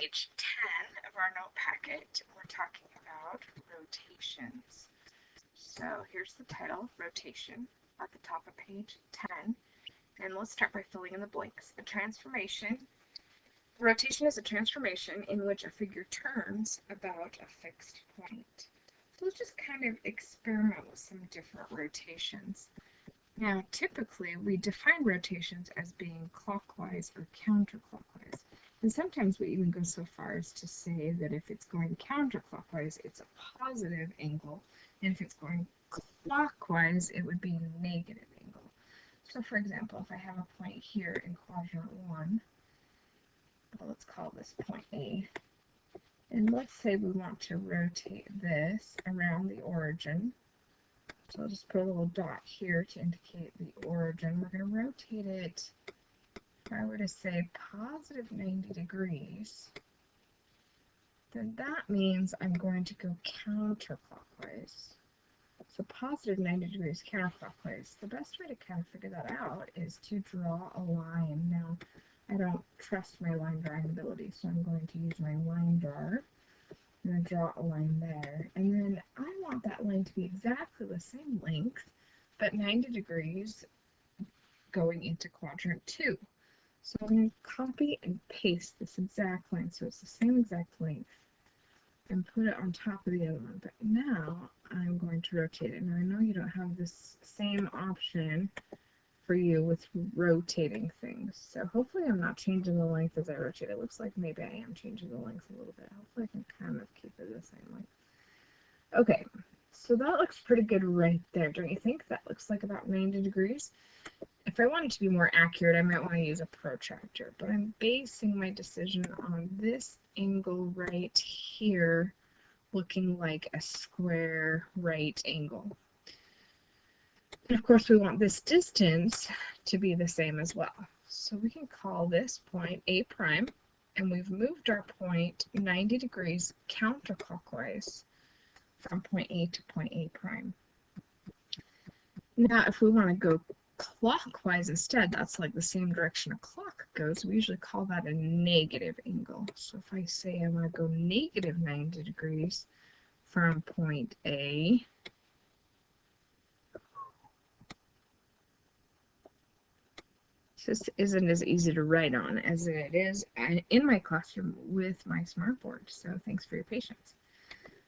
page 10 of our note packet. We're talking about rotations. So here's the title, Rotation, at the top of page 10. And let's start by filling in the blanks. A transformation. Rotation is a transformation in which a figure turns about a fixed point. So let's just kind of experiment with some different rotations. Now, typically, we define rotations as being clockwise or counterclockwise. And sometimes we even go so far as to say that if it's going counterclockwise, it's a positive angle. And if it's going clockwise, it would be a negative angle. So, for example, if I have a point here in quadrant 1, well, let's call this point A. And let's say we want to rotate this around the origin. So I'll just put a little dot here to indicate the origin. We're going to rotate it, if I were to say positive 90 degrees, then that means I'm going to go counterclockwise. So positive 90 degrees counterclockwise. The best way to kind of figure that out is to draw a line. Now, I don't trust my line drawing ability, so I'm going to use my line drawer. I'm going to draw a line there, and then I want that line to be exactly the same length, but 90 degrees going into quadrant 2. So I'm going to copy and paste this exact line, so it's the same exact length, and put it on top of the other one. But now I'm going to rotate it. Now I know you don't have this same option for you with rotating things. So hopefully I'm not changing the length as I rotate. It looks like maybe I am changing the length a little bit. Hopefully I can kind of keep it the same length. Okay, so that looks pretty good right there. Don't you think? That looks like about 90 degrees. If I wanted to be more accurate, I might want to use a protractor, but I'm basing my decision on this angle right here looking like a square right angle. And of course, we want this distance to be the same as well. So we can call this point A prime, and we've moved our point 90 degrees counterclockwise from point A to point A prime. Now, if we want to go clockwise instead, that's like the same direction a clock goes, we usually call that a negative angle. So if I say I want to go negative 90 degrees from point A This isn't as easy to write on as it is in my classroom with my smartboard, so thanks for your patience.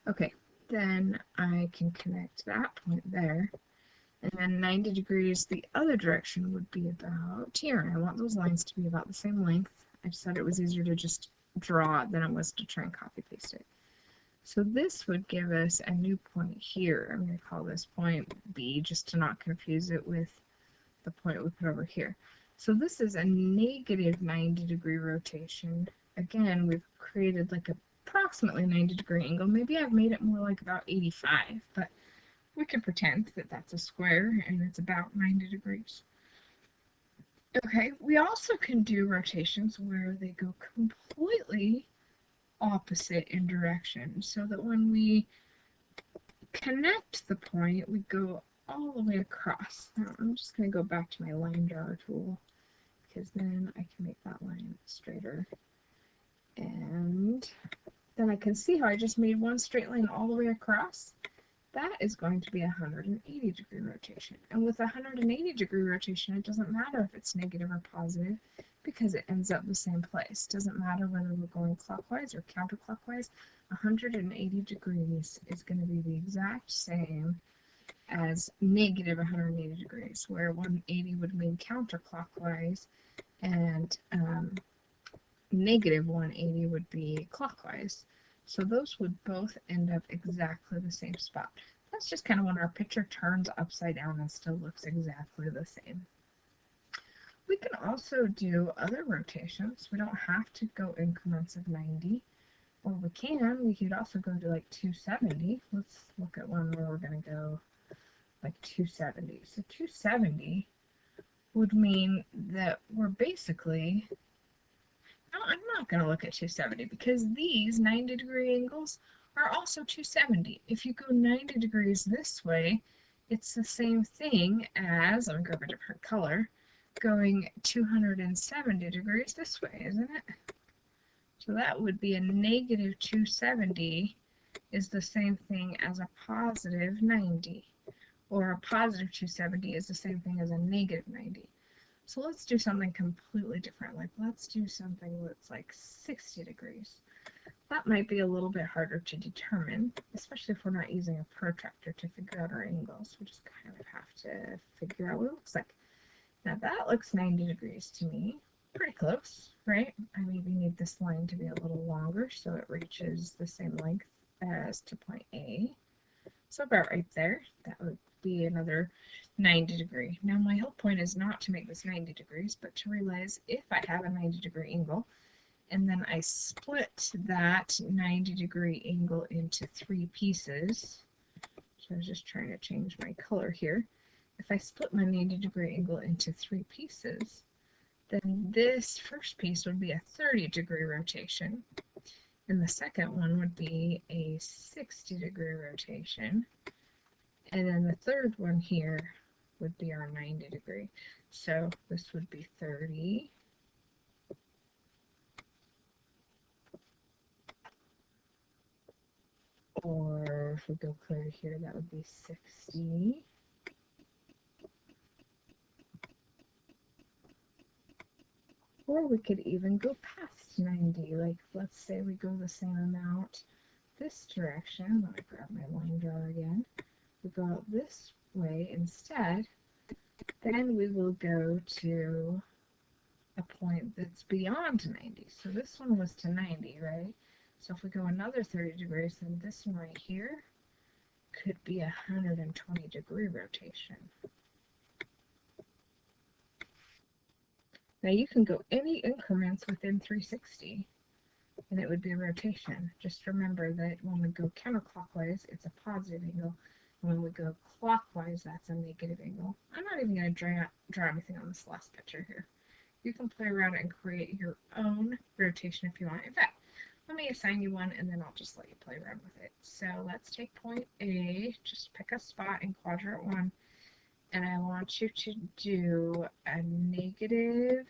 Okay, then I can connect that point there, and then 90 degrees the other direction would be about here, and I want those lines to be about the same length. I just thought it was easier to just draw it than it was to try and copy paste it. So this would give us a new point here. I'm going to call this point B just to not confuse it with the point we put over here. So this is a negative 90 degree rotation. Again, we've created like approximately 90 degree angle. Maybe I've made it more like about 85, but we can pretend that that's a square and it's about 90 degrees. Okay, we also can do rotations where they go completely opposite in direction, so that when we connect the point, we go all the way across. Now I'm just going to go back to my line drawer tool, because then I can make that line straighter. And then I can see how I just made one straight line all the way across. That is going to be a 180 degree rotation. And with a 180 degree rotation, it doesn't matter if it's negative or positive, because it ends up the same place. It doesn't matter whether we're going clockwise or counterclockwise. 180 degrees is going to be the exact same as negative 180 degrees, where 180 would mean counterclockwise and negative 180 would be clockwise. So those would both end up exactly the same spot. That's just kind of when our picture turns upside down and still looks exactly the same. We can also do other rotations. We don't have to go increments of 90. Or we could also go to like 270. Let's look at one where we're going to go like 270. So 270 would mean that we're basically, no, I'm not going to look at 270 because these 90 degree angles are also 270. If you go 90 degrees this way, it's the same thing as, I'm going to grab a different color, going 270 degrees this way, isn't it? So that would be a negative 270 is the same thing as a positive 90. Or a positive 270 is the same thing as a negative 90. So let's do something completely different. Like let's do something that's like 60 degrees. That might be a little bit harder to determine, especially if we're not using a protractor to figure out our angles. We just kind of have to figure out what it looks like. Now that looks 90 degrees to me. Pretty close, right? I maybe need this line to be a little longer so it reaches the same length as to point A. So about right there, that would be another 90 degree. Now my whole point is not to make this 90 degrees, but to realize if I have a 90 degree angle, and then I split that 90 degree angle into 3 pieces, so I was just trying to change my color here. If I split my 90 degree angle into 3 pieces, then this first piece would be a 30 degree rotation, and the second one would be a 60 degree rotation, and then the third one here would be our 90 degree. So this would be 30, or if we go clear to here, that would be 60. Or we could even go past 90, like let's say we go the same amount this direction. Let me grab my line drawer again. We go out this way instead, then we will go to a point that's beyond 90. So this one was to 90, right? So if we go another 30 degrees, then this one right here could be a 120 degree rotation. Now you can go any increments within 360 and it would be a rotation. Just remember that when we go counterclockwise, it's a positive angle. And when we go clockwise, that's a negative angle. I'm not even going to draw anything on this last picture here. You can play around and create your own rotation if you want. In fact, let me assign you one and then I'll just let you play around with it. So let's take point A, just pick a spot in quadrant 1, and I want you to do a negative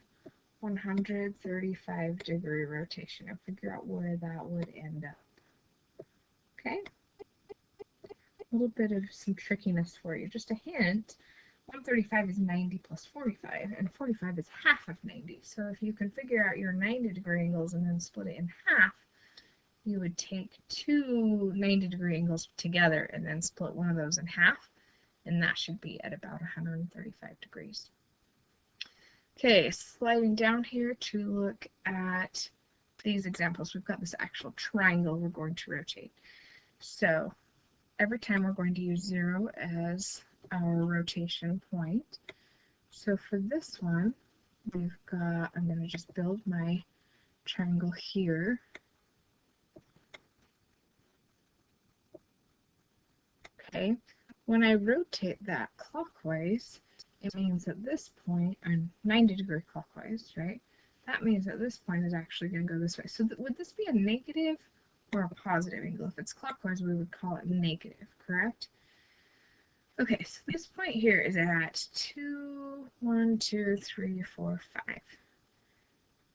135 degree rotation and figure out where that would end up. Okay? A little bit of some trickiness for you. Just a hint, 135 is 90 plus 45, and 45 is half of 90. So if you can figure out your 90 degree angles and then split it in half, you would take 2 90 degree angles together and then split one of those in half, and that should be at about 135 degrees. Okay, sliding down here to look at these examples. We've got this actual triangle we're going to rotate. So every time we're going to use 0 as our rotation point. So for this one, we've got, I'm going to just build my triangle here. Okay, when I rotate that clockwise, it means at this point, I'm 90 degree clockwise, right? That means that this point is actually going to go this way. So would this be a negative or a positive angle? If it's clockwise, we would call it negative, correct? Okay, so this point here is at 2, 1, 2, 3, 4, 5.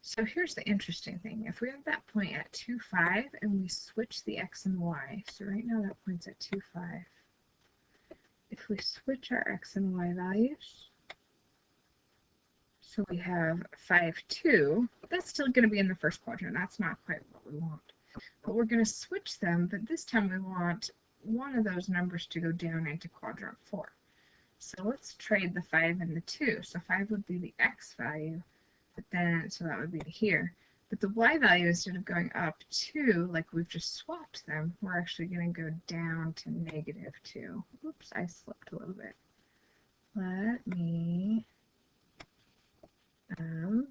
So here's the interesting thing. If we have that point at 2, 5, and we switch the x and y, so right now that point's at 2, 5. If we switch our x and y values, so we have 5, 2, that's still going to be in the first quadrant. That's not quite what we want. But we're going to switch them, but this time we want one of those numbers to go down into quadrant 4. So let's trade the 5 and the 2. So 5 would be the x value, but then, so that would be here. But the y value, instead of going up 2, like we've just swapped them, we're actually going to go down to negative 2. Oops, I slipped a little bit. Let me, oh,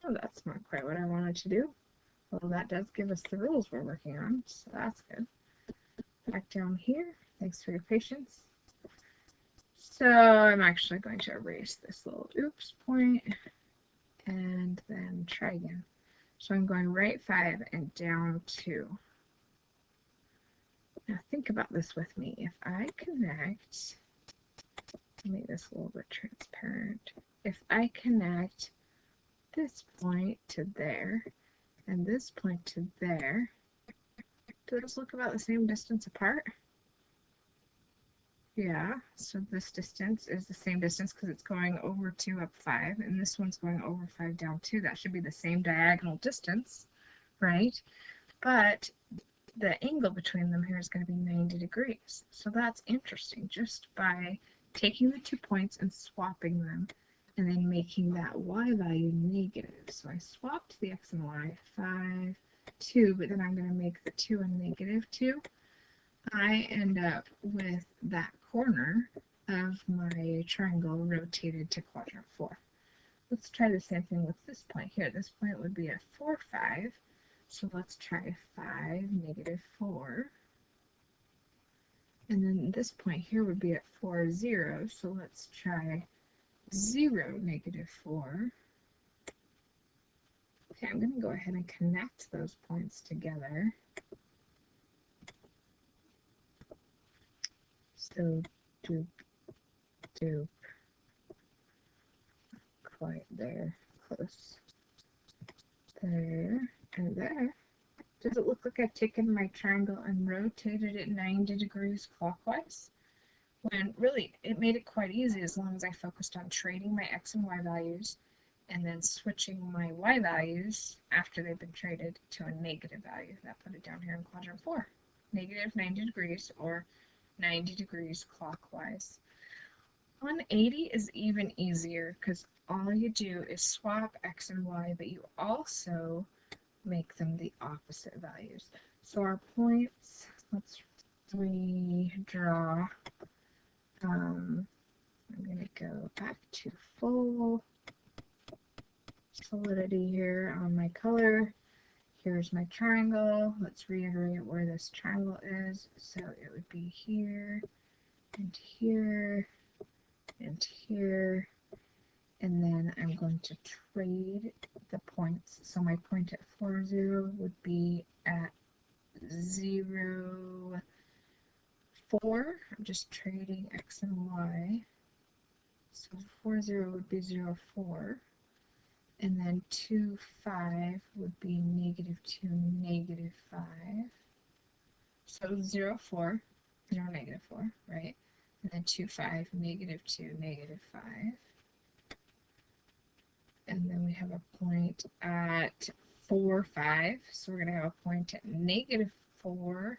that's not quite what I wanted to do. Well, that does give us the rules we're working on, so that's good. Back down here. Thanks for your patience. So I'm actually going to erase this little oops point and then try again. So I'm going right 5 and down 2. Now think about this with me. If I connect, make this a little bit transparent. If I connect this point to there, and this point to there, do those look about the same distance apart? Yeah, so this distance is the same distance because it's going over 2 up 5, and this one's going over 5 down 2. That should be the same diagonal distance, right? But the angle between them here is going to be 90 degrees. So that's interesting, just by taking the 2 points and swapping them, and then making that y value negative. So I swapped the x and y, 5, 2, but then I'm going to make the 2 a negative 2. I end up with that corner of my triangle rotated to quadrant 4. Let's try the same thing with this point here. This point would be at 4, 5. So let's try 5, negative 4. And then this point here would be at 4, 0. So let's try 0, negative 4. Okay, I'm going to go ahead and connect those points together. So, doop, doop. Quite there. Close. There and there. Does it look like I've taken my triangle and rotated it 90 degrees clockwise? When really it made it quite easy as long as I focused on trading my x and y values and then switching my y values after they've been traded to a negative value. That put it down here in quadrant 4. Negative 90 degrees or 90 degrees clockwise. 180 is even easier because all you do is swap x and y, but you also make them the opposite values. So our points, let's redraw. I'm going to go back to full solidity here on my color. Here's my triangle. Let's reiterate where this triangle is. So it would be here and here and here. And then I'm going to trade the points. So my point at 4, 0 would be at 0, 4. I'm just trading x and y. So 4, 0 would be 0, 4. And then 2, 5 would be negative 2, negative 5. So 0, 4, 0, negative 4, right? And then 2, 5, negative 2, negative 5. And then we have a point at 4, 5. So we're going to have a point at negative 4,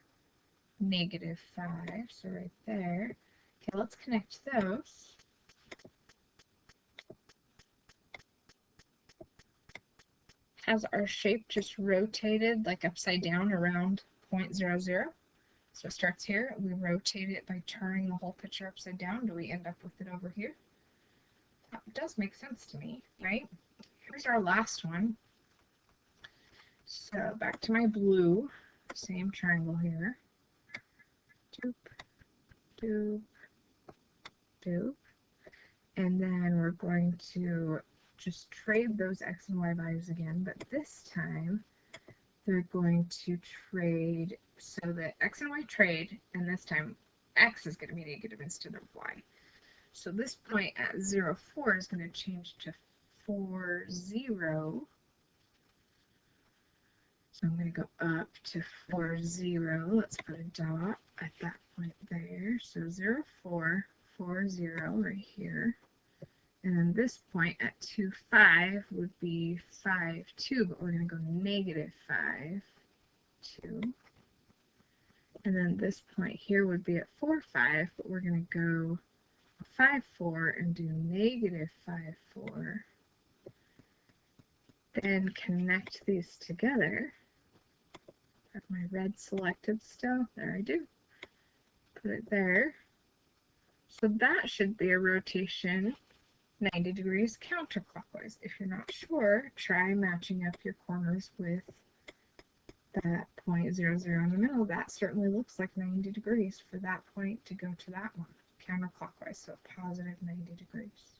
negative 5. So right there. Okay, let's connect those. Has our shape just rotated like upside down around 0, 0? So it starts here. We rotate it by turning the whole picture upside down. Do we end up with it over here? That does make sense to me, right? Here's our last one. So back to my blue, same triangle here. Doop, doop, doop. And then we're going to just trade those x and y values again, but this time they're going to trade so that x and y trade, and this time x is going to be negative instead of y. So this point at 0, 4 is going to change to 4, 0. So I'm going to go up to 4, 0. Let's put a dot at that point there. So 0, 4, 4, 0 right here. And then this point at 2, 5 would be 5, 2, but we're going to go negative 5, 2. And then this point here would be at 4, 5, but we're going to go 5, 4 and do negative 5, 4. Then connect these together. Have my red selected still. There I do. Put it there. So that should be a rotation 90 degrees counterclockwise. If you're not sure, try matching up your corners with that 0, 0 in the middle. That certainly looks like 90 degrees for that point to go to that one, counterclockwise, so positive 90 degrees.